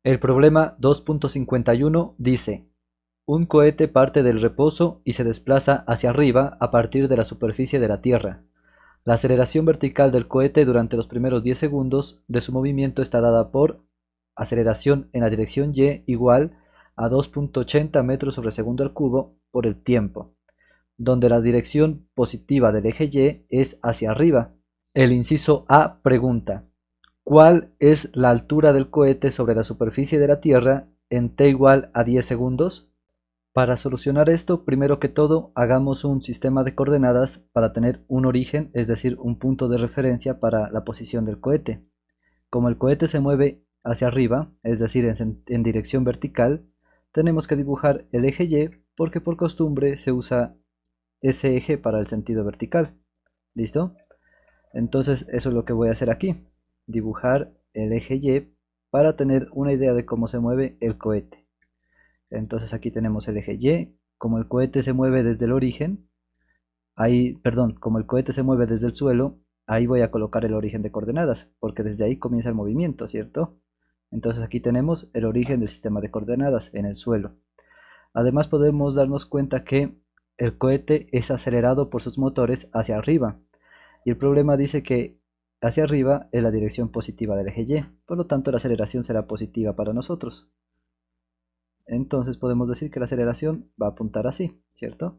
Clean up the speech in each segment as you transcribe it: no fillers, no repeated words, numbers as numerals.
El problema 2.51 dice: un cohete parte del reposo y se desplaza hacia arriba a partir de la superficie de la Tierra. La aceleración vertical del cohete durante los primeros 10 segundos de su movimiento está dada por aceleración en la dirección y igual a 2.80 metros sobre segundo al cubo por el tiempo, donde la dirección positiva del eje Y es hacia arriba. El inciso A pregunta: ¿cuál es la altura del cohete sobre la superficie de la Tierra en t igual a 10 segundos? Para solucionar esto, primero que todo, hagamos un sistema de coordenadas para tener un origen, es decir, un punto de referencia para la posición del cohete. Como el cohete se mueve hacia arriba, es decir, en dirección vertical, tenemos que dibujar el eje Y porque por costumbre se usa ese eje para el sentido vertical. ¿Listo? Entonces eso es lo que voy a hacer aquí. Dibujar el eje Y para tener una idea de cómo se mueve el cohete. Entonces aquí tenemos el eje Y. Como el cohete se mueve desde el origen, como el cohete se mueve desde el suelo, ahí voy a colocar el origen de coordenadas, porque desde ahí comienza el movimiento, ¿cierto? Entonces aquí tenemos el origen del sistema de coordenadas en el suelo. Además podemos darnos cuenta que el cohete es acelerado por sus motores hacia arriba, y el problema dice que hacia arriba es la dirección positiva del eje Y, por lo tanto la aceleración será positiva para nosotros. Entonces podemos decir que la aceleración va a apuntar así, ¿cierto?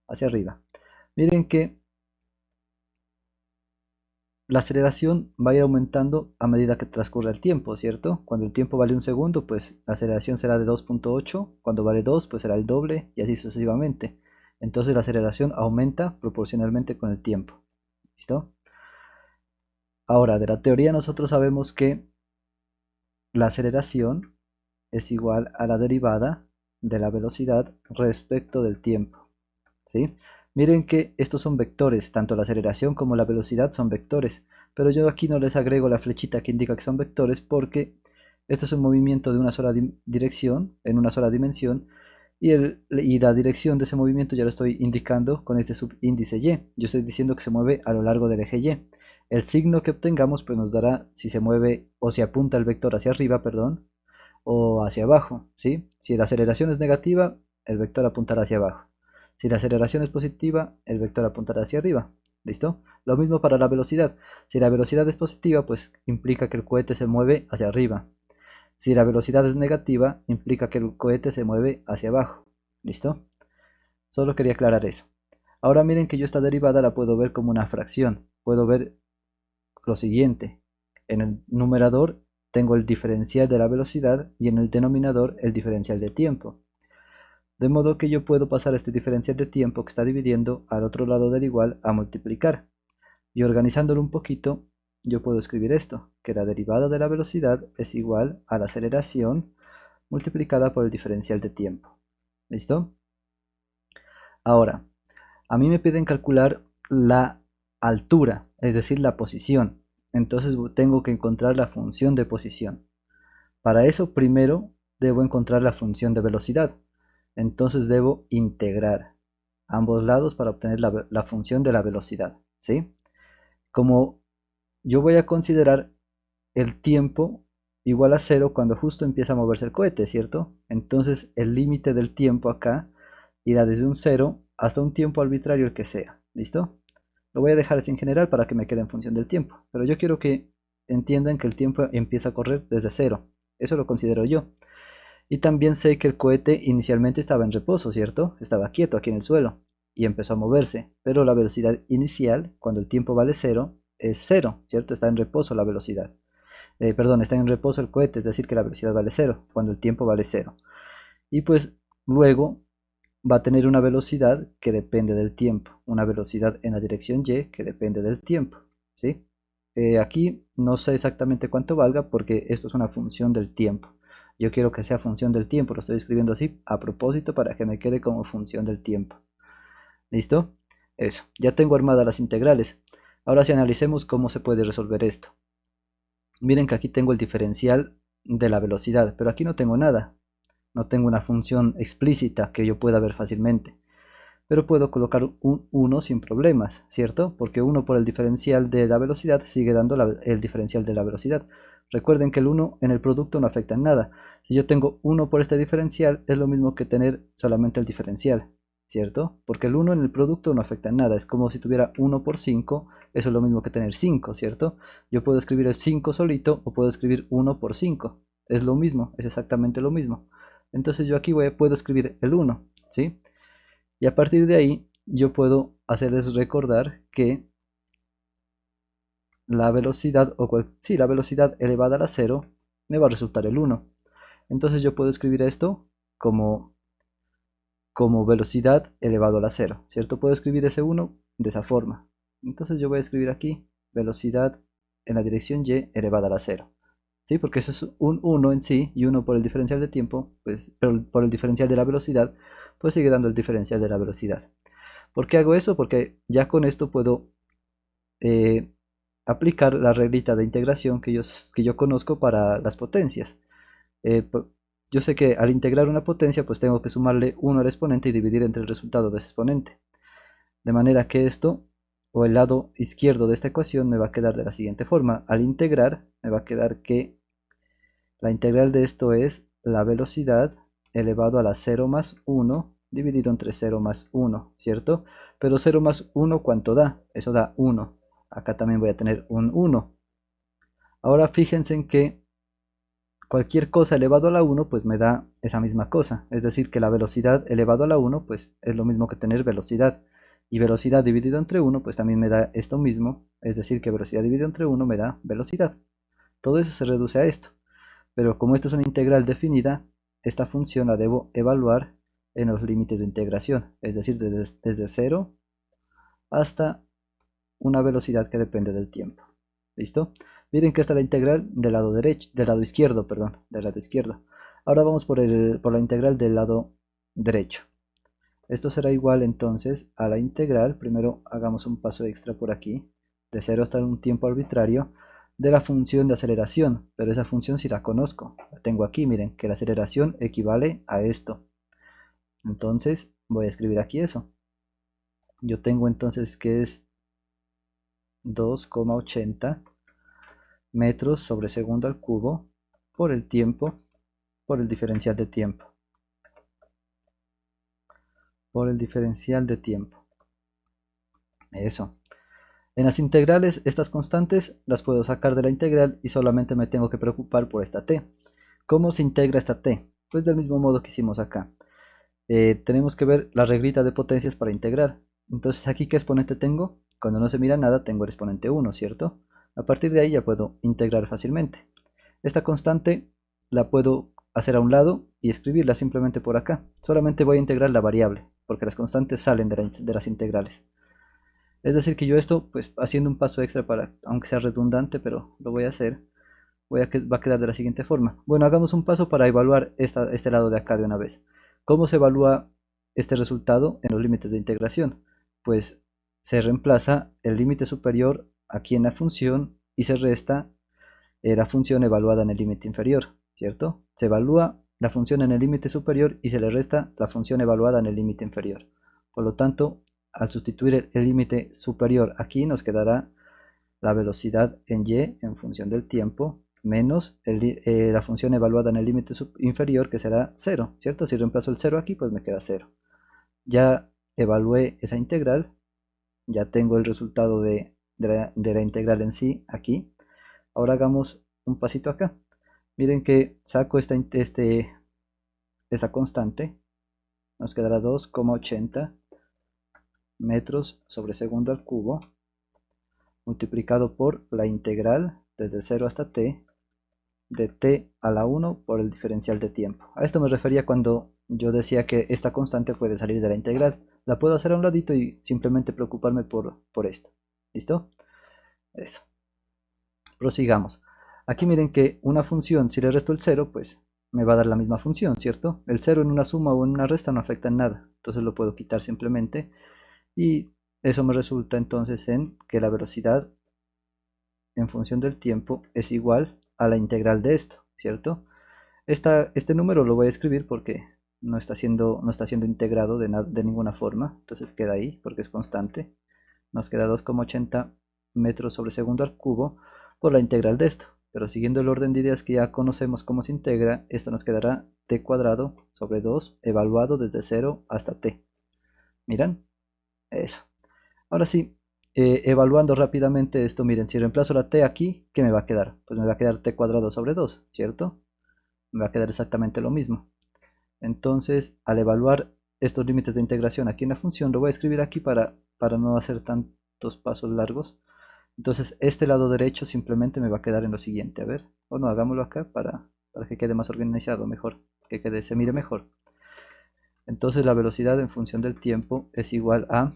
Hacia arriba. Miren que la aceleración va a ir aumentando a medida que transcurre el tiempo, ¿cierto? Cuando el tiempo vale un segundo, pues la aceleración será de 2.8, cuando vale 2, pues será el doble y así sucesivamente. Entonces la aceleración aumenta proporcionalmente con el tiempo. ¿Listo? Ahora, de la teoría nosotros sabemos que la aceleración es igual a la derivada de la velocidad respecto del tiempo, ¿sí? Miren que estos son vectores, tanto la aceleración como la velocidad son vectores, pero yo aquí no les agrego la flechita que indica que son vectores porque esto es un movimiento de una sola dirección, en una sola dimensión, y la dirección de ese movimiento ya lo estoy indicando con este subíndice Y. Yo estoy diciendo que se mueve a lo largo del eje Y. El signo que obtengamos pues nos dará si se mueve o si apunta el vector hacia arriba, perdón, o hacia abajo, ¿sí? Si la aceleración es negativa, el vector apuntará hacia abajo. Si la aceleración es positiva, el vector apuntará hacia arriba. ¿Listo? Lo mismo para la velocidad. Si la velocidad es positiva, pues implica que el cohete se mueve hacia arriba. Si la velocidad es negativa, implica que el cohete se mueve hacia abajo. ¿Listo? Solo quería aclarar eso. Ahora miren que yo esta derivada la puedo ver como una fracción. Puedo ver lo siguiente: en el numerador tengo el diferencial de la velocidad y en el denominador el diferencial de tiempo. De modo que yo puedo pasar este diferencial de tiempo que está dividiendo al otro lado del igual a multiplicar. Y organizándolo un poquito, yo puedo escribir esto, que la derivada de la velocidad es igual a la aceleración multiplicada por el diferencial de tiempo. ¿Listo? Ahora, a mí me piden calcular la altura, es decir, la posición. Entonces tengo que encontrar la función de posición. Para eso primero debo encontrar la función de velocidad. Entonces debo integrar ambos lados para obtener la función de la velocidad, ¿sí? Como yo voy a considerar el tiempo igual a cero cuando justo empieza a moverse el cohete, ¿cierto? Entonces el límite del tiempo acá irá desde un cero hasta un tiempo arbitrario el que sea, ¿listo? Lo voy a dejar así en general para que me quede en función del tiempo, pero yo quiero que entiendan que el tiempo empieza a correr desde cero, eso lo considero yo. Y también sé que el cohete inicialmente estaba en reposo, ¿cierto? Estaba quieto aquí en el suelo y empezó a moverse, pero la velocidad inicial, cuando el tiempo vale cero, es cero, ¿cierto? Está en reposo la velocidad. Perdón, está en reposo el cohete, es decir, que la velocidad vale cero, cuando el tiempo vale cero. Y pues luego va a tener una velocidad que depende del tiempo, una velocidad en la dirección Y que depende del tiempo, ¿sí? Aquí no sé exactamente cuánto valga porque esto es una función del tiempo. Yo quiero que sea función del tiempo, lo estoy escribiendo así a propósito para que me quede como función del tiempo. ¿Listo? Eso, ya tengo armadas las integrales. Ahora si analicemos cómo se puede resolver esto. Miren que aquí tengo el diferencial de la velocidad, pero aquí no tengo nada. No tengo una función explícita que yo pueda ver fácilmente. Pero puedo colocar un 1 sin problemas, ¿cierto? Porque 1 por el diferencial de la velocidad sigue dando el diferencial de la velocidad. Recuerden que el 1 en el producto no afecta en nada. Si yo tengo 1 por este diferencial, es lo mismo que tener solamente el diferencial, ¿cierto? Porque el 1 en el producto no afecta en nada. Es como si tuviera 1 por 5, eso es lo mismo que tener 5, ¿cierto? Yo puedo escribir el 5 solito o puedo escribir 1 por 5. Es lo mismo, es exactamente lo mismo. Entonces yo aquí puedo escribir el 1, ¿sí? Y a partir de ahí yo puedo hacerles recordar que la velocidad, la velocidad elevada a la 0 me va a resultar el 1. Entonces yo puedo escribir esto como, como velocidad elevado a la 0, ¿cierto? Puedo escribir ese 1 de esa forma. Entonces yo voy a escribir aquí velocidad en la dirección y elevada a la 0. ¿Sí? Porque eso es un 1 en sí, y 1 por el diferencial de tiempo, pues, pero por el diferencial de la velocidad, pues sigue dando el diferencial de la velocidad. ¿Por qué hago eso? Porque ya con esto puedo eh, aplicar la reglita de integración que yo conozco para las potencias. Eh, yo sé que al integrar una potencia, pues tengo que sumarle 1 al exponente y dividir entre el resultado de ese exponente. De manera que esto, o el lado izquierdo de esta ecuación, me va a quedar de la siguiente forma. Al integrar, me va a quedar que la integral de esto es la velocidad elevado a la 0 más 1 dividido entre 0 más 1, ¿cierto? Pero 0 más 1, ¿cuánto da? Eso da 1. Acá también voy a tener un 1. Ahora fíjense en que cualquier cosa elevado a la 1 pues me da esa misma cosa. Es decir, que la velocidad elevado a la 1 pues es lo mismo que tener velocidad. Y velocidad dividido entre 1 pues también me da esto mismo. Es decir, que velocidad dividido entre 1 me da velocidad. Todo eso se reduce a esto. Pero como esto es una integral definida, esta función la debo evaluar en los límites de integración. Es decir, desde 0 hasta una velocidad que depende del tiempo. ¿Listo? Miren que esta es la integral del lado derecho, del lado izquierdo, perdón, del lado izquierdo. Ahora vamos por la integral del lado derecho. Esto será igual entonces a la integral, primero hagamos un paso extra por aquí, de 0 hasta un tiempo arbitrario, de la función de aceleración, pero esa función sí la conozco, la tengo aquí, miren, que la aceleración equivale a esto. Entonces voy a escribir aquí eso. Yo tengo entonces que es 2,80 metros sobre segundo al cubo por el tiempo, por el diferencial de tiempo. Por el diferencial de tiempo. Eso. En las integrales, estas constantes las puedo sacar de la integral y solamente me tengo que preocupar por esta t. ¿Cómo se integra esta t? Pues del mismo modo que hicimos acá. Tenemos que ver la reglita de potencias para integrar. Entonces aquí, ¿qué exponente tengo? Cuando no se mira nada tengo el exponente 1, ¿cierto? A partir de ahí ya puedo integrar fácilmente. Esta constante la puedo hacer a un lado y escribirla simplemente por acá. Solamente voy a integrar la variable, porque las constantes salen de las integrales. Es decir que yo esto, pues haciendo un paso extra para, aunque sea redundante, pero lo voy a hacer, va a quedar de la siguiente forma. Bueno, hagamos un paso para evaluar este lado de acá de una vez. ¿Cómo se evalúa este resultado en los límites de integración? Pues se reemplaza el límite superior aquí en la función y se resta la función evaluada en el límite inferior, ¿cierto? Se evalúa la función en el límite superior y se le resta la función evaluada en el límite inferior. Por lo tanto, al sustituir el límite superior aquí nos quedará la velocidad en y en función del tiempo menos la función evaluada en el límite inferior que será 0, ¿cierto? Si reemplazo el 0 aquí pues me queda 0. Ya evalué esa integral, ya tengo el resultado de la integral en sí aquí. Ahora hagamos un pasito acá. Miren que saco esta constante, nos quedará 2,80 metros sobre segundo al cubo multiplicado por la integral desde 0 hasta t de t a la 1 por el diferencial de tiempo. A esto me refería cuando yo decía que esta constante puede salir de la integral. La puedo hacer a un ladito y simplemente preocuparme por esto. ¿Listo? Eso. Prosigamos. Aquí miren que una función, si le resto el 0, pues me va a dar la misma función, ¿cierto? El 0 en una suma o en una resta no afecta en nada. Entonces lo puedo quitar simplemente. Y eso me resulta entonces en que la velocidad en función del tiempo es igual a la integral de esto, ¿cierto? Este número lo voy a escribir porque no está siendo integrado de ninguna forma, entonces queda ahí porque es constante. Nos queda 2,80 metros sobre segundo al cubo por la integral de esto, pero siguiendo el orden de ideas que ya conocemos cómo se integra, esto nos quedará t cuadrado sobre 2 evaluado desde 0 hasta t. ¿Miran? Eso. Ahora sí, evaluando rápidamente esto, miren, si reemplazo la t aquí, ¿qué me va a quedar? Pues me va a quedar t cuadrado sobre 2, ¿cierto? Me va a quedar exactamente lo mismo. Entonces, al evaluar estos límites de integración aquí en la función, lo voy a escribir aquí para no hacer tantos pasos largos. Entonces, este lado derecho simplemente me va a quedar en lo siguiente. A ver, o no, hagámoslo acá para que quede más organizado, mejor, que quede, se mire mejor. Entonces, la velocidad en función del tiempo es igual a,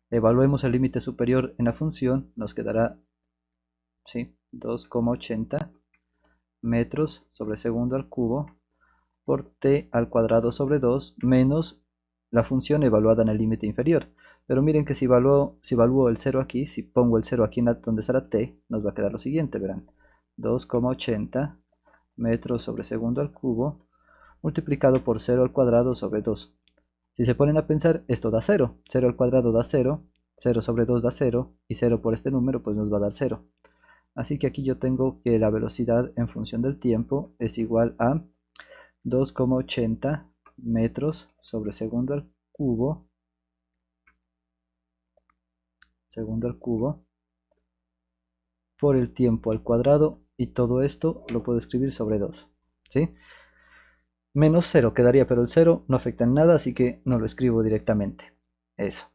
evaluemos el límite superior en la función, nos quedará, ¿sí?, 2,80 metros sobre segundo al cubo por t al cuadrado sobre 2 menos la función evaluada en el límite inferior. Pero miren que si evalúo el 0 aquí, si pongo el 0 aquí donde está la t, nos va a quedar lo siguiente, verán. 2,80 metros sobre segundo al cubo multiplicado por 0 al cuadrado sobre 2. Si se ponen a pensar, esto da 0. 0 al cuadrado da 0, 0 sobre 2 da 0, y 0 por este número pues nos va a dar 0. Así que aquí yo tengo que la velocidad en función del tiempo es igual a 2,80 metros sobre segundo al cubo por el tiempo al cuadrado, y todo esto lo puedo escribir sobre 2, ¿sí? Menos 0 quedaría, pero el 0 no afecta en nada, así que no lo escribo directamente. Eso.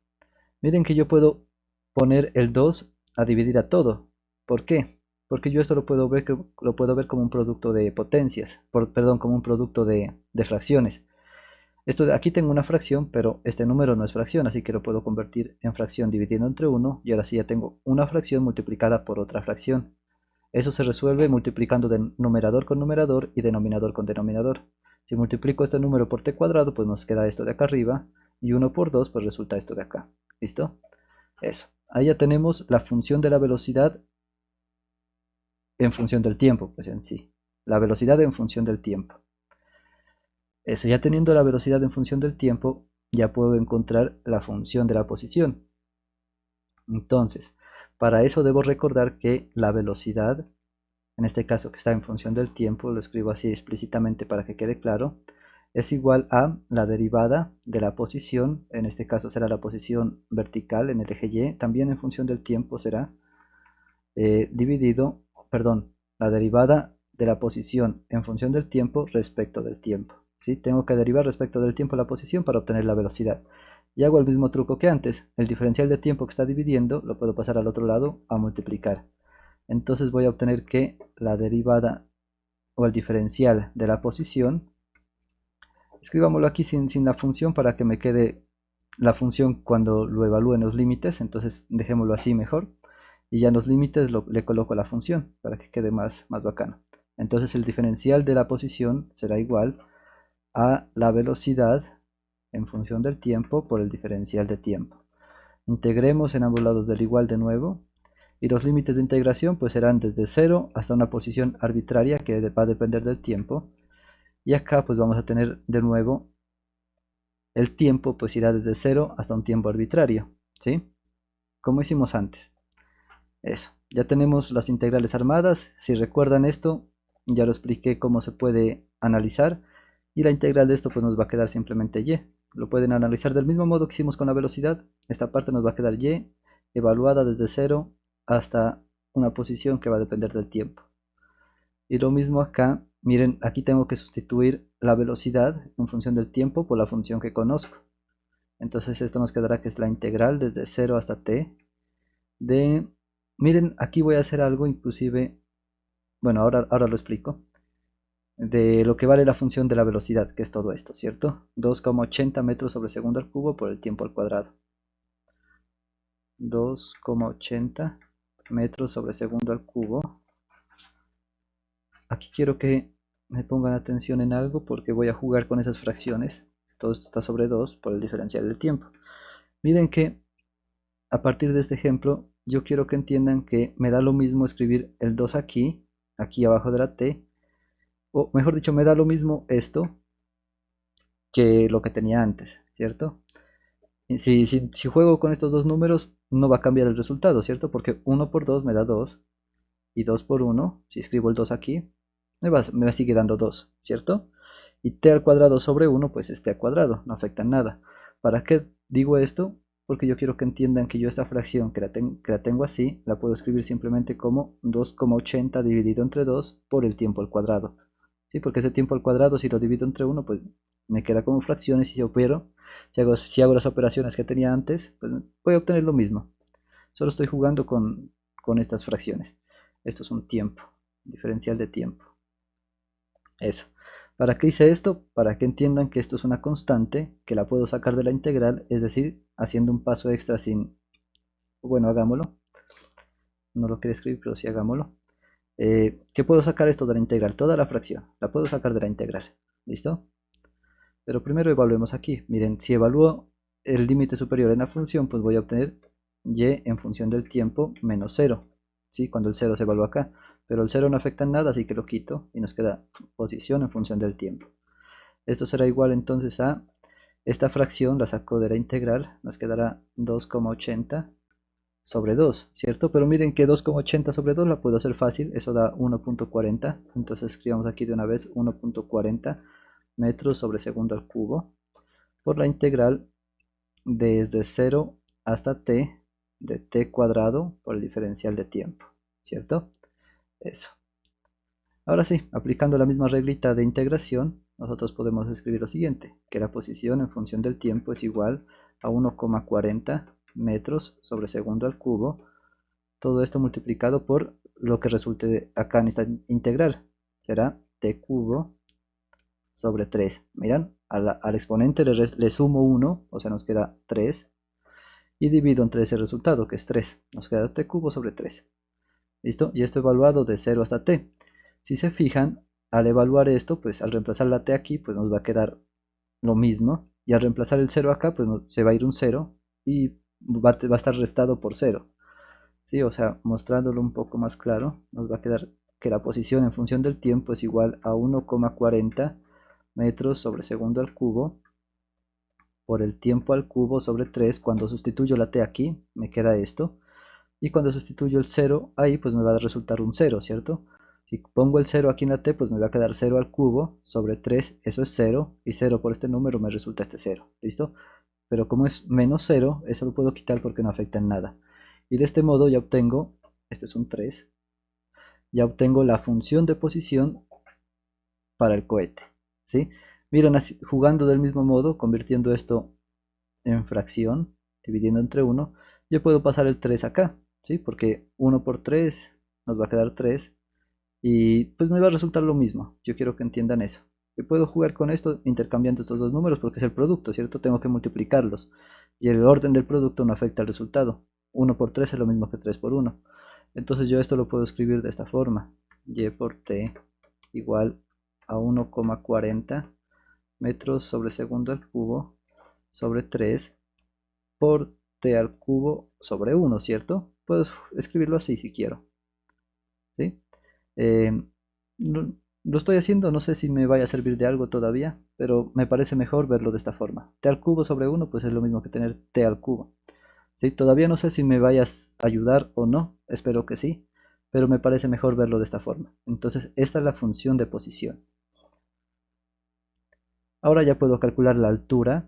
Miren que yo puedo poner el 2 a dividir a todo. ¿Por qué? Porque yo esto lo puedo ver como un producto de potencias, perdón, como un producto de fracciones. Aquí tengo una fracción, pero este número no es fracción, así que lo puedo convertir en fracción dividiendo entre 1, y ahora sí ya tengo una fracción multiplicada por otra fracción. Eso se resuelve multiplicando de numerador con numerador y denominador con denominador. Si multiplico este número por t cuadrado, pues nos queda esto de acá arriba, y 1 por 2, pues resulta esto de acá. ¿Listo? Eso. Ahí ya tenemos la función de la velocidad en función del tiempo, pues en sí. La velocidad en función del tiempo. Eso, ya teniendo la velocidad en función del tiempo, ya puedo encontrar la función de la posición. Entonces, para eso debo recordar que la velocidad, en este caso que está en función del tiempo, lo escribo así explícitamente para que quede claro, es igual a la derivada de la posición, en este caso será la posición vertical en el eje Y, también en función del tiempo será la derivada de la posición en función del tiempo respecto del tiempo. ¿Sí? Tengo que derivar respecto del tiempo la posición para obtener la velocidad. Y hago el mismo truco que antes. El diferencial de tiempo que está dividiendo lo puedo pasar al otro lado a multiplicar. Entonces voy a obtener que la derivada o el diferencial de la posición, escribámoslo aquí sin la función para que me quede la función cuando lo evalúe en los límites. Entonces dejémoslo así mejor. Y ya en los límites le coloco la función para que quede más bacano. Entonces el diferencial de la posición será igual a la velocidad en función del tiempo por el diferencial de tiempo. Integremos en ambos lados del igual de nuevo, y los límites de integración pues serán desde 0 hasta una posición arbitraria que va a depender del tiempo, y acá pues vamos a tener de nuevo el tiempo, pues irá desde 0 hasta un tiempo arbitrario, ¿sí? Como hicimos antes. Eso, ya tenemos las integrales armadas. Si recuerdan esto, ya lo expliqué cómo se puede analizar, y la integral de esto pues nos va a quedar simplemente y. Lo pueden analizar del mismo modo que hicimos con la velocidad. Esta parte nos va a quedar y evaluada desde 0 hasta una posición que va a depender del tiempo. Y lo mismo acá, miren, aquí tengo que sustituir la velocidad en función del tiempo por la función que conozco. Entonces esto nos quedará que es la integral desde 0 hasta t de... Miren, aquí voy a hacer algo inclusive, bueno, ahora lo explico, de lo que vale la función de la velocidad, que es todo esto, ¿cierto? 2,80 metros sobre segundo al cubo por el tiempo al cuadrado. 2,80 metros sobre segundo al cubo. Aquí quiero que me pongan atención en algo porque voy a jugar con esas fracciones. Todo esto está sobre 2 por el diferencial del tiempo. Miren que a partir de este ejemplo, yo quiero que entiendan que me da lo mismo escribir el 2 aquí abajo de la t, o mejor dicho, me da lo mismo esto que lo que tenía antes, ¿cierto? Y si juego con estos dos números, no va a cambiar el resultado, ¿cierto? Porque 1 por 2 me da 2, y 2 por 1, si escribo el 2 aquí, me sigue dando 2, ¿cierto? Y t al cuadrado sobre 1, pues es t al cuadrado, no afecta en nada. ¿Para qué digo esto? Porque yo quiero que entiendan que yo esta fracción que la tengo así, la puedo escribir simplemente como 2,80 dividido entre 2 por el tiempo al cuadrado. ¿Sí? Porque ese tiempo al cuadrado, si lo divido entre 1, pues me queda como fracciones y si opero, si hago las operaciones que tenía antes, pues voy a obtener lo mismo. Solo estoy jugando con estas fracciones. Esto es un tiempo, diferencial de tiempo. Eso. ¿Para qué hice esto? Para que entiendan que esto es una constante, que la puedo sacar de la integral, es decir, haciendo un paso extra sin... Bueno, hagámoslo. No lo quiero escribir, pero sí hagámoslo. ¿Qué puedo sacar esto de la integral? Toda la fracción. La puedo sacar de la integral. ¿Listo? Pero primero evaluemos aquí. Miren, si evalúo el límite superior en la función, pues voy a obtener y en función del tiempo menos 0. ¿Sí? Cuando el 0 se evalúa acá. Pero el 0 no afecta en nada, así que lo quito y nos queda posición en función del tiempo. Esto será igual entonces a esta fracción, la saco de la integral, nos quedará 2,80 sobre 2, ¿cierto? Pero miren que 2,80 sobre 2 la puedo hacer fácil, eso da 1,40, entonces escribamos aquí de una vez 1,40 metros sobre segundo al cubo por la integral desde 0 hasta t de t cuadrado por el diferencial de tiempo, ¿cierto? Eso. Ahora sí, aplicando la misma reglita de integración, nosotros podemos escribir lo siguiente, que la posición en función del tiempo es igual a 1,40 metros sobre segundo al cubo, todo esto multiplicado por lo que resulte acá en esta integral, será t cubo sobre 3. Miran, al exponente le sumo 1, o sea nos queda 3, y divido entre ese resultado, que es 3, nos queda t cubo sobre 3. ¿Listo? Y esto evaluado de 0 hasta t. Si se fijan, al evaluar esto, pues al reemplazar la t aquí, pues nos va a quedar lo mismo. Y al reemplazar el 0 acá, pues se va a ir un 0 y va a estar restado por 0. ¿Sí? O sea, mostrándolo un poco más claro, nos va a quedar que la posición en función del tiempo es igual a 1,40 metros sobre segundo al cubo por el tiempo al cubo sobre 3. Cuando sustituyo la t aquí, me queda esto. Y cuando sustituyo el 0 ahí, pues me va a resultar un 0, ¿cierto? Si pongo el 0 aquí en la t, pues me va a quedar 0 al cubo sobre 3, eso es 0, y 0 por este número me resulta este 0, ¿listo? Pero como es menos 0, eso lo puedo quitar porque no afecta en nada. Y de este modo ya obtengo, este es un 3, ya obtengo la función de posición para el cohete, ¿sí? Miren, así, jugando del mismo modo, convirtiendo esto en fracción, dividiendo entre 1, yo puedo pasar el 3 acá, ¿sí? Porque 1 por 3 nos va a quedar 3 y pues me va a resultar lo mismo. Yo quiero que entiendan eso. Yo puedo jugar con esto intercambiando estos dos números porque es el producto, ¿cierto? Tengo que multiplicarlos y el orden del producto no afecta al resultado. 1 por 3 es lo mismo que 3 por 1. Entonces yo esto lo puedo escribir de esta forma. Y por t igual a 1,40 metros sobre segundo al cubo sobre 3 por t al cubo sobre 1, ¿cierto? Puedo escribirlo así si quiero, ¿sí? Eh, lo estoy haciendo, no sé si me vaya a servir de algo todavía, pero me parece mejor verlo de esta forma. T al cubo sobre 1 pues es lo mismo que tener t al cubo. ¿Sí? Todavía no sé si me vayas a ayudar o no, espero que sí, pero me parece mejor verlo de esta forma. Entonces esta es la función de posición. Ahora ya puedo calcular la altura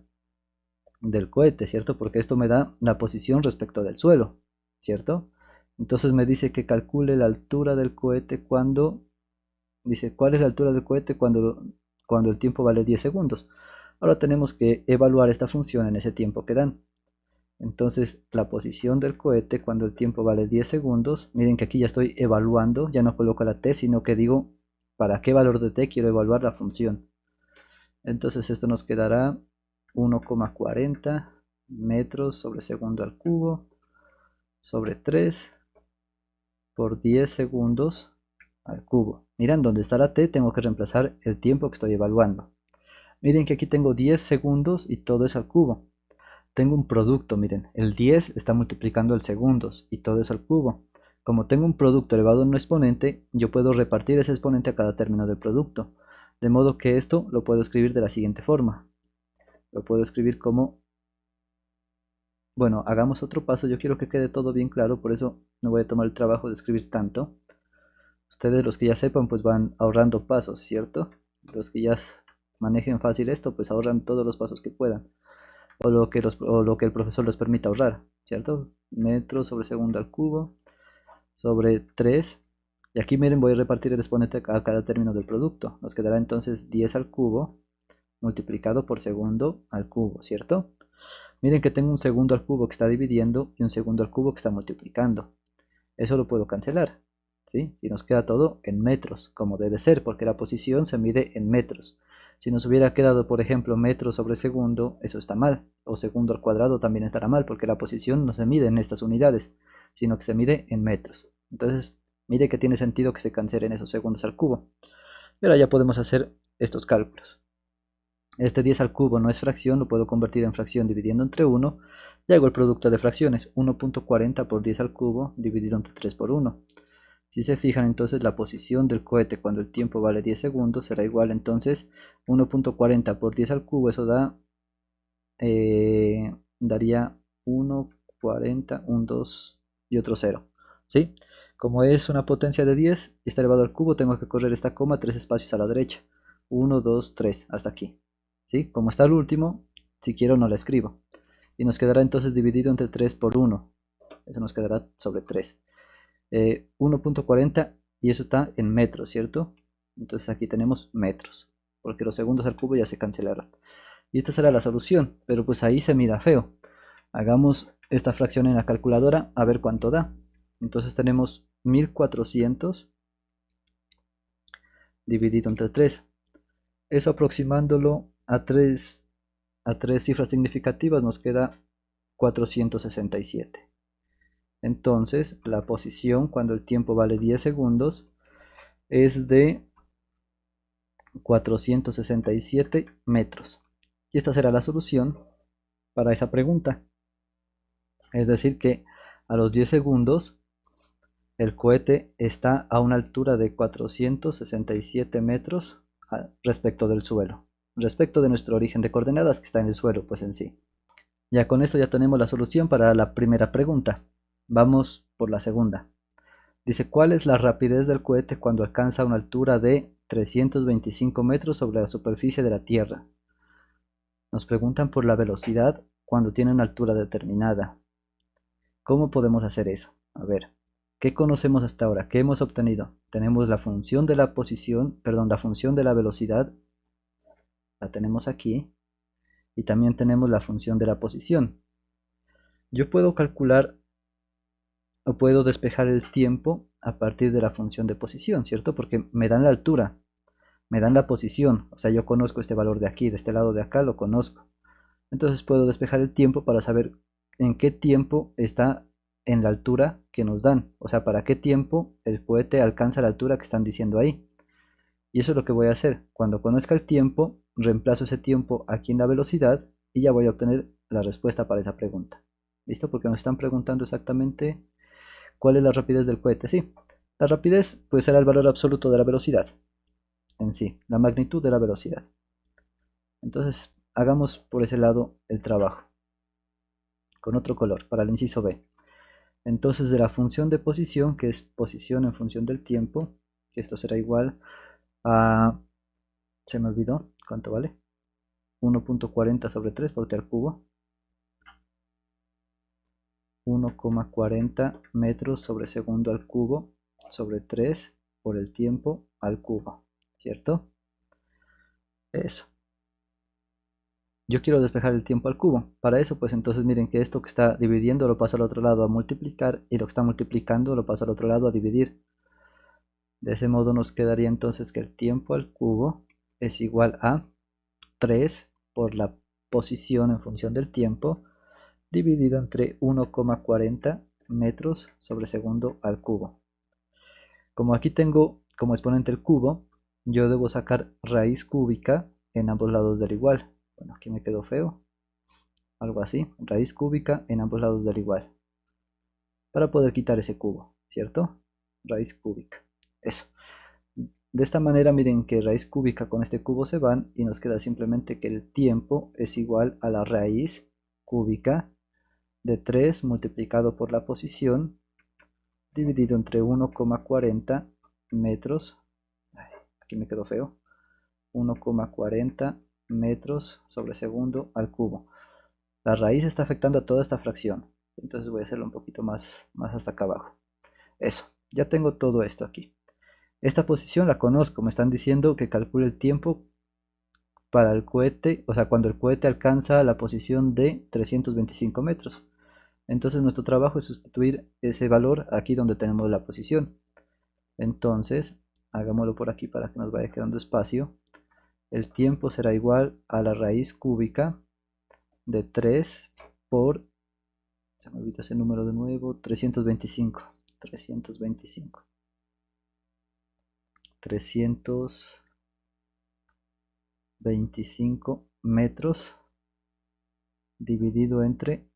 del cohete, ¿cierto? Porque esto me da la posición respecto del suelo, ¿cierto? Entonces me dice que calcule la altura del cohete cuando, dice, ¿cuál es la altura del cohete cuando el tiempo vale 10 segundos? Ahora tenemos que evaluar esta función en ese tiempo que dan. Entonces la posición del cohete cuando el tiempo vale 10 segundos, miren que aquí ya estoy evaluando, ya no coloco la t, sino que digo para qué valor de t quiero evaluar la función. Entonces esto nos quedará 1,40 metros sobre segundo al cubo sobre 3 por 10 segundos al cubo. Miren, donde está la t tengo que reemplazar el tiempo que estoy evaluando. Miren que aquí tengo 10 segundos y todo es al cubo. Tengo un producto, miren, el 10 está multiplicando el segundos y todo es al cubo. Como tengo un producto elevado a un exponente, yo puedo repartir ese exponente a cada término del producto. De modo que esto lo puedo escribir de la siguiente forma. Lo puedo escribir como... Bueno, hagamos otro paso, yo quiero que quede todo bien claro, por eso no voy a tomar el trabajo de escribir tanto. Ustedes los que ya sepan pues van ahorrando pasos, ¿cierto? Los que ya manejen fácil esto pues ahorran todos los pasos que puedan. O lo que el profesor les permita ahorrar, ¿cierto? Metros sobre segundo al cubo sobre 3. Y aquí miren, voy a repartir el exponente a cada término del producto. Nos quedará entonces 10 al cubo multiplicado por segundo al cubo, ¿cierto? Miren que tengo un segundo al cubo que está dividiendo y un segundo al cubo que está multiplicando. Eso lo puedo cancelar, ¿sí? Y nos queda todo en metros, como debe ser, porque la posición se mide en metros. Si nos hubiera quedado, por ejemplo, metro sobre segundo, eso está mal. O segundo al cuadrado también estará mal, porque la posición no se mide en estas unidades, sino que se mide en metros. Entonces, mire que tiene sentido que se cancelen esos segundos al cubo. Y ahora ya podemos hacer estos cálculos. Este 10 al cubo no es fracción, lo puedo convertir en fracción dividiendo entre 1. Y hago el producto de fracciones, 1.40 por 10 al cubo dividido entre 3 por 1. Si se fijan, entonces la posición del cohete cuando el tiempo vale 10 segundos será igual entonces 1.40 por 10 al cubo, eso daría 1.40, un 2 y otro 0. ¿Sí? Como es una potencia de 10 y está elevado al cubo, tengo que correr esta coma 3 espacios a la derecha. 1, 2, 3, hasta aquí. ¿Sí? Como está el último, si quiero no la escribo. Y nos quedará entonces dividido entre 3 por 1. Eso nos quedará sobre 3. 1.40 y eso está en metros, ¿cierto? Entonces aquí tenemos metros, porque los segundos al cubo ya se cancelaron. Y esta será la solución, pero pues ahí se mira feo. Hagamos esta fracción en la calculadora a ver cuánto da. Entonces tenemos 1400 dividido entre 3. Eso aproximándolo a tres cifras significativas nos queda 467. Entonces la posición cuando el tiempo vale 10 segundos es de 467 metros. Y esta será la solución para esa pregunta. Es decir que a los 10 segundos el cohete está a una altura de 467 metros respecto del suelo, respecto de nuestro origen de coordenadas que está en el suelo, pues en sí. Ya con esto ya tenemos la solución para la primera pregunta. Vamos por la segunda. Dice, ¿cuál es la rapidez del cohete cuando alcanza una altura de 325 metros sobre la superficie de la Tierra? Nos preguntan por la velocidad cuando tiene una altura determinada. ¿Cómo podemos hacer eso? A ver, ¿qué conocemos hasta ahora? ¿Qué hemos obtenido? Tenemos la función de la posición, perdón, la función de la velocidad, la tenemos aquí, y también tenemos la función de la posición. Yo puedo calcular o puedo despejar el tiempo a partir de la función de posición, ¿cierto? Porque me dan la altura, me dan la posición, o sea, yo conozco este valor de aquí, de este lado de acá lo conozco. Entonces puedo despejar el tiempo para saber en qué tiempo está en la altura que nos dan, o sea, para qué tiempo el cohete alcanza la altura que están diciendo ahí. Y eso es lo que voy a hacer. Cuando conozca el tiempo, reemplazo ese tiempo aquí en la velocidad y ya voy a obtener la respuesta para esa pregunta. ¿Listo? Porque nos están preguntando exactamente cuál es la rapidez del cohete. Sí, la rapidez pues será el valor absoluto de la velocidad en sí, la magnitud de la velocidad. Entonces, hagamos por ese lado el trabajo con otro color para el inciso B. Entonces, de la función de posición, que es posición en función del tiempo, que esto será igual a, se me olvidó, ¿cuánto vale? 1.40 sobre 3 por t al cubo, 1,40 metros sobre segundo al cubo sobre 3 por el tiempo al cubo, ¿cierto? Eso. Yo quiero despejar el tiempo al cubo. Para eso, pues entonces miren que esto que está dividiendo lo paso al otro lado a multiplicar y lo que está multiplicando lo paso al otro lado a dividir. De ese modo nos quedaría entonces que el tiempo al cubo es igual a 3 por la posición en función del tiempo dividido entre 1,40 metros sobre segundo al cubo. Como aquí tengo como exponente el cubo, yo debo sacar raíz cúbica en ambos lados del igual. Bueno, aquí me quedó feo. Algo así, raíz cúbica en ambos lados del igual. Para poder quitar ese cubo, ¿cierto? Raíz cúbica. Eso. De esta manera miren que raíz cúbica con este cubo se van y nos queda simplemente que el tiempo es igual a la raíz cúbica de 3 multiplicado por la posición dividido entre 1,40 metros. Ay, aquí me quedó feo. 1,40 metros sobre segundo al cubo. La raíz está afectando a toda esta fracción. Entonces voy a hacerlo un poquito más hasta acá abajo. Eso, ya tengo todo esto aquí. Esta posición la conozco, me están diciendo que calcule el tiempo para el cohete, o sea, cuando el cohete alcanza la posición de 325 metros. Entonces nuestro trabajo es sustituir ese valor aquí donde tenemos la posición. Entonces, hagámoslo por aquí para que nos vaya quedando espacio. El tiempo será igual a la raíz cúbica de 3 por, se me olvidó ese número de nuevo, 325. 325 metros dividido entre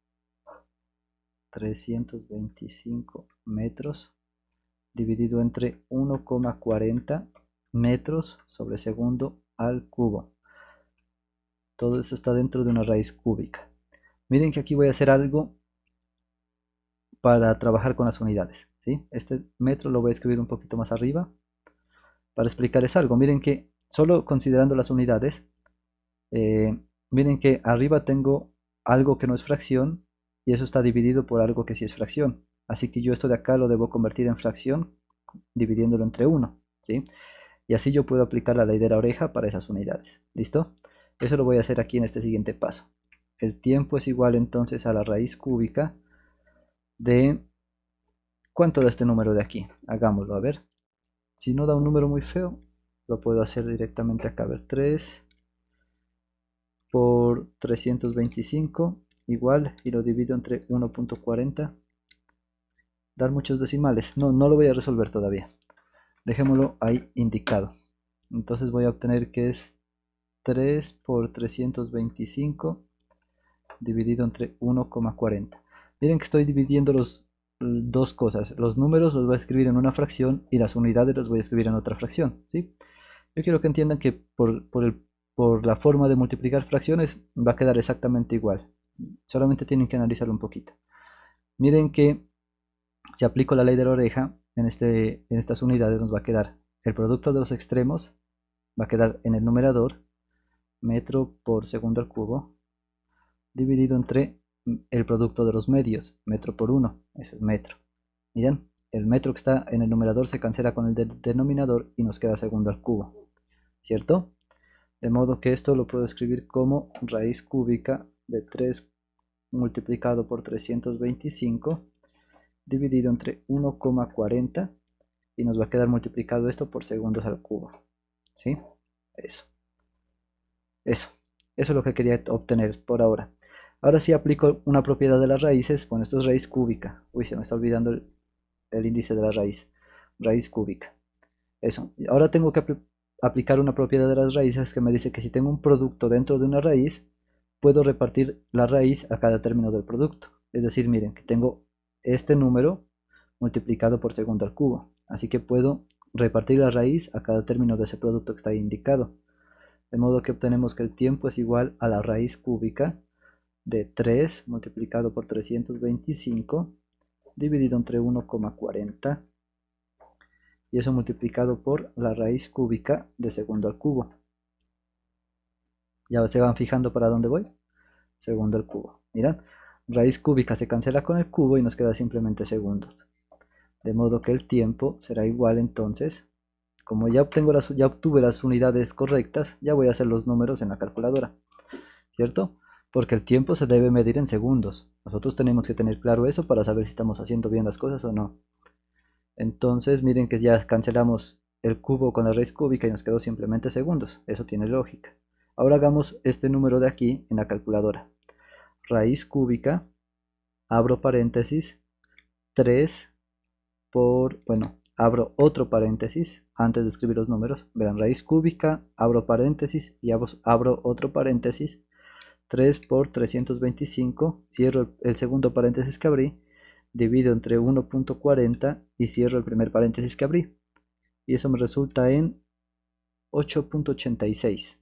325 metros dividido entre 1,40 metros sobre segundo al cubo. Todo eso está dentro de una raíz cúbica. Miren que aquí voy a hacer algo para trabajar con las unidades, ¿sí? Este metro lo voy a escribir un poquito más arriba para explicarles algo. Miren que solo considerando las unidades, miren que arriba tengo algo que no es fracción y eso está dividido por algo que sí es fracción. Así que yo esto de acá lo debo convertir en fracción dividiéndolo entre 1, ¿sí? Y así yo puedo aplicar la ley de la oreja para esas unidades. ¿Listo? Eso lo voy a hacer aquí en este siguiente paso. El tiempo es igual entonces a la raíz cúbica de... ¿Cuánto da este número de aquí? Hagámoslo, a ver. Si no da un número muy feo, lo puedo hacer directamente acá. A ver, 3 por 325 igual, y lo divido entre 1,40. Dar muchos decimales. No, no lo voy a resolver todavía. Dejémoslo ahí indicado. Entonces voy a obtener que es 3 por 325 dividido entre 1,40. Miren que estoy dividiendo los dos cosas. Los números los voy a escribir en una fracción y las unidades los voy a escribir en otra fracción, ¿sí? Yo quiero que entiendan que por la forma de multiplicar fracciones va a quedar exactamente igual. Solamente tienen que analizarlo un poquito. Miren que si aplico la ley de la oreja, en estas unidades nos va a quedar el producto de los extremos, va a quedar en el numerador, metro por segundo al cubo, dividido entre el producto de los medios, metro por 1, eso es metro. Miren, el metro que está en el numerador se cancela con el denominador y nos queda segundo al cubo, ¿cierto? De modo que esto lo puedo escribir como raíz cúbica de 3 multiplicado por 325 dividido entre 1,40 y nos va a quedar multiplicado esto por segundos al cubo, ¿sí? Eso, eso, eso es lo que quería obtener por ahora. Ahora sí aplico una propiedad de las raíces. Bueno, esto es raíz cúbica. Uy, se me está olvidando el índice de la raíz. Raíz cúbica. Eso. Ahora tengo que aplicar una propiedad de las raíces que me dice que si tengo un producto dentro de una raíz, puedo repartir la raíz a cada término del producto. Es decir, miren que tengo este número multiplicado por segundo al cubo. Así que puedo repartir la raíz a cada término de ese producto que está ahí indicado. De modo que obtenemos que el tiempo es igual a la raíz cúbica de 3 multiplicado por 325 dividido entre 1,40 y eso multiplicado por la raíz cúbica de segundo al cubo. Ya se van fijando para dónde voy. Segundo al cubo. Mirad, raíz cúbica se cancela con el cubo y nos queda simplemente segundos. De modo que el tiempo será igual entonces, como ya obtuve las unidades correctas, ya voy a hacer los números en la calculadora, ¿cierto? Porque el tiempo se debe medir en segundos. Nosotros tenemos que tener claro eso para saber si estamos haciendo bien las cosas o no. Entonces miren que ya cancelamos el cubo con la raíz cúbica y nos quedó simplemente segundos. Eso tiene lógica. Ahora hagamos este número de aquí en la calculadora. Raíz cúbica, abro paréntesis, 3 por, bueno, abro otro paréntesis antes de escribir los números. Verán, raíz cúbica, abro paréntesis y abro otro paréntesis. 3 por 325, cierro el segundo paréntesis que abrí, divido entre 1,40 y cierro el primer paréntesis que abrí. Y eso me resulta en 8,86.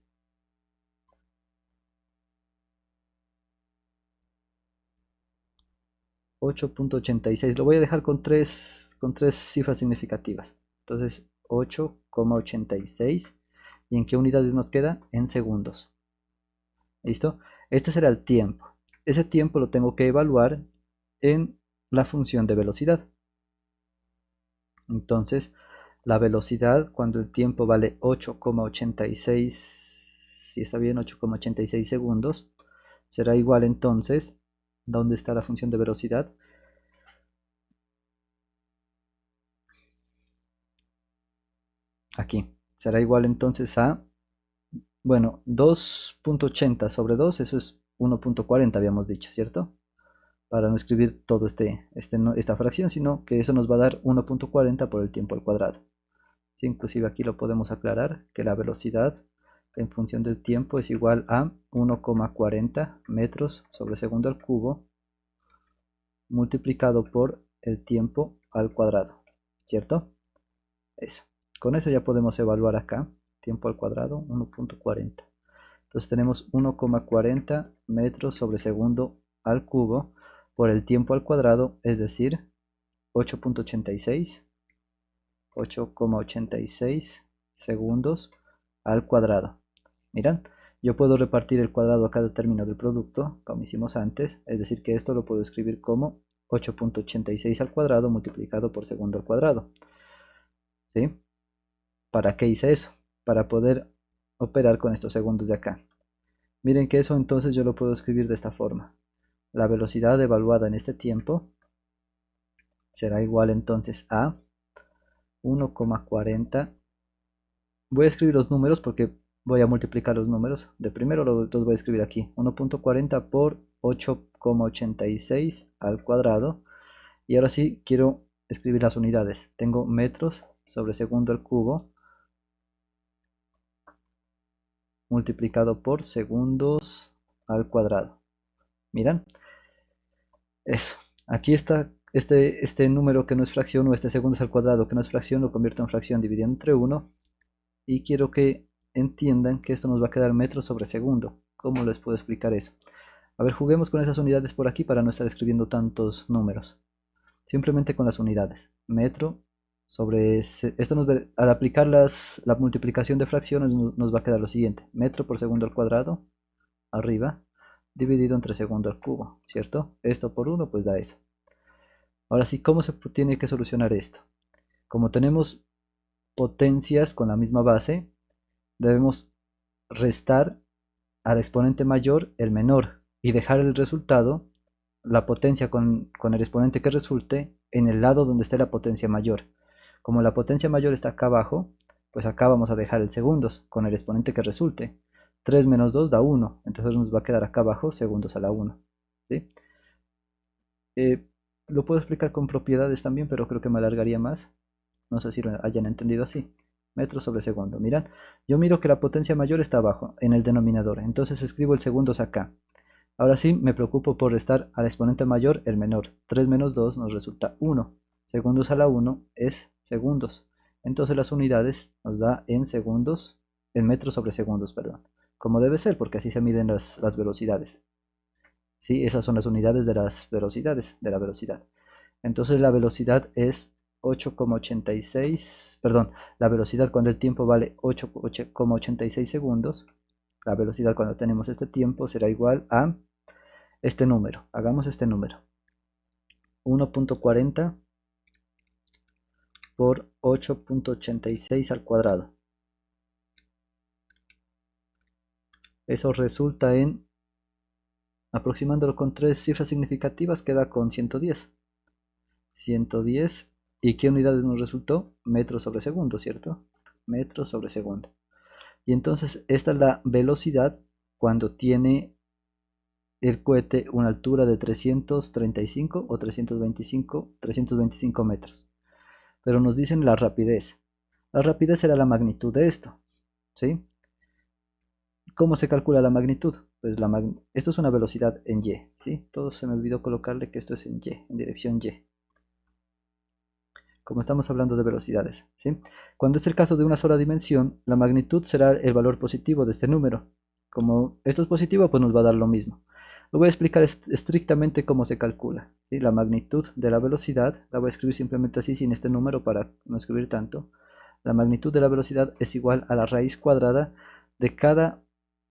8,86. Lo voy a dejar con tres cifras significativas. Entonces 8,86. ¿Y en qué unidades nos queda? En segundos. ¿Listo? Este será el tiempo. Ese tiempo lo tengo que evaluar en la función de velocidad. Entonces, la velocidad cuando el tiempo vale 8,86, si está bien, 8,86 segundos, será igual entonces, ¿dónde está la función de velocidad? Aquí. Será igual entonces a, bueno, 2,80 sobre 2, eso es 1,40 habíamos dicho, ¿cierto? Para no escribir todo esta fracción, sino que eso nos va a dar 1,40 por el tiempo al cuadrado. Sí, inclusive aquí lo podemos aclarar, que la velocidad en función del tiempo es igual a 1,40 metros sobre segundo al cubo multiplicado por el tiempo al cuadrado, ¿cierto? Eso. Con eso ya podemos evaluar acá, tiempo al cuadrado, 1,40. Entonces tenemos 1,40 metros sobre segundo al cubo por el tiempo al cuadrado, es decir, 8,86 segundos al cuadrado. Miran, yo puedo repartir el cuadrado a cada término del producto, como hicimos antes, es decir que esto lo puedo escribir como 8,86 al cuadrado multiplicado por segundo al cuadrado. ¿Sí? ¿Para qué hice eso? Para poder operar con estos segundos de acá. Miren que eso entonces yo lo puedo escribir de esta forma. La velocidad evaluada en este tiempo será igual entonces a 1,40. Voy a escribir los números porque voy a multiplicar los números. De primero los voy a escribir aquí. 1,40 por 8,86 al cuadrado. Y ahora sí quiero escribir las unidades. Tengo metros sobre segundo al cubo multiplicado por segundos al cuadrado. Miran, eso. Aquí está este número que no es fracción, o este segundos al cuadrado que no es fracción, lo convierto en fracción dividiendo entre 1. Y quiero que entiendan que esto nos va a quedar metros sobre segundo. ¿Cómo les puedo explicar eso? A ver, juguemos con esas unidades por aquí para no estar escribiendo tantos números. Simplemente con las unidades. Metro sobre... Esto al aplicar la multiplicación de fracciones nos va a quedar lo siguiente. Metro por segundo al cuadrado, arriba, dividido entre segundo al cubo, ¿cierto? Esto por 1 pues da eso. Ahora sí, ¿cómo se tiene que solucionar esto? Como tenemos potencias con la misma base, debemos restar al exponente mayor el menor y dejar el resultado, la potencia con el exponente que resulte, en el lado donde esté la potencia mayor. Como la potencia mayor está acá abajo, pues acá vamos a dejar el segundos con el exponente que resulte. 3 menos 2 da 1, entonces nos va a quedar acá abajo segundos a la 1. ¿Sí? Lo puedo explicar con propiedades también, pero creo que me alargaría más. No sé si lo hayan entendido así. Metros sobre segundo. Mirad, yo miro que la potencia mayor está abajo, en el denominador. Entonces escribo el segundos acá. Ahora sí, me preocupo por restar al exponente mayor el menor. 3 menos 2 nos resulta 1. Segundos a la 1 es segundos. Entonces las unidades nos da en segundos, en metros sobre segundos, perdón. Como debe ser, porque así se miden las velocidades. ¿Sí? Esas son las unidades de las velocidades, de la velocidad. Entonces la velocidad es 8,86, perdón, la velocidad cuando el tiempo vale 8,86 segundos, la velocidad cuando tenemos este tiempo será igual a este número. Hagamos este número. 1,40 por 8,86 al cuadrado. Eso resulta en, aproximándolo con tres cifras significativas, queda con 110. 110. ¿Y qué unidades nos resultó? Metros sobre segundo, ¿cierto? Metros sobre segundo. Y entonces esta es la velocidad cuando tiene el cohete una altura de 335 o 325 metros. Pero nos dicen la rapidez. La rapidez será la magnitud de esto. ¿Sí? ¿Cómo se calcula la magnitud? Pues esto es una velocidad en y. ¿Sí? Todo se me olvidó colocarle que esto es en y, en dirección y. Como estamos hablando de velocidades. ¿Sí? Cuando es el caso de una sola dimensión, la magnitud será el valor positivo de este número. Como esto es positivo, pues nos va a dar lo mismo. Lo voy a explicar estrictamente cómo se calcula. ¿Sí? La magnitud de la velocidad, la voy a escribir simplemente así, sin este número para no escribir tanto. La magnitud de la velocidad es igual a la raíz cuadrada de cada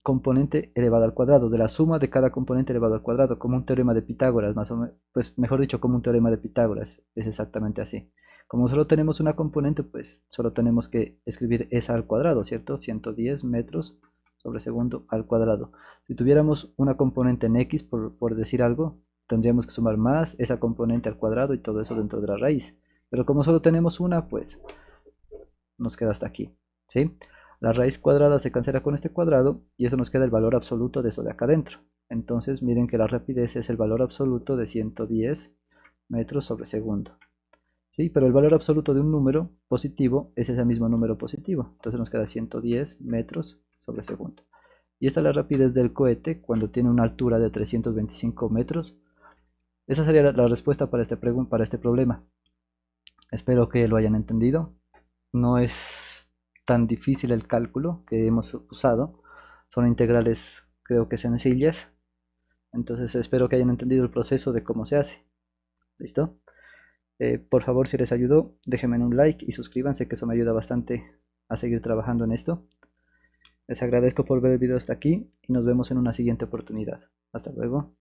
componente elevado al cuadrado, de la suma de cada componente elevado al cuadrado, como un teorema de Pitágoras, más o menos, pues mejor dicho, como un teorema de Pitágoras, es exactamente así. Como solo tenemos una componente, pues solo tenemos que escribir esa al cuadrado, ¿cierto? 110 metros sobre segundo al cuadrado. Si tuviéramos una componente en x, por decir algo, tendríamos que sumar más esa componente al cuadrado y todo eso dentro de la raíz. Pero como solo tenemos una, pues nos queda hasta aquí, ¿sí? La raíz cuadrada se cancela con este cuadrado y eso nos queda el valor absoluto de eso de acá adentro. Entonces miren que la rapidez es el valor absoluto de 110 metros sobre segundo. ¿Sí? Pero el valor absoluto de un número positivo es ese mismo número positivo. Entonces nos queda 110 metros sobre segundo. Y esta es la rapidez del cohete cuando tiene una altura de 325 metros. Esa sería la respuesta para este problema. Espero que lo hayan entendido. No es tan difícil el cálculo que hemos usado. Son integrales, creo que sencillas. Entonces espero que hayan entendido el proceso de cómo se hace. ¿Listo? Por favor, si les ayudó, déjenme un like y suscríbanse, que eso me ayuda bastante a seguir trabajando en esto. Les agradezco por ver el video hasta aquí y nos vemos en una siguiente oportunidad. Hasta luego.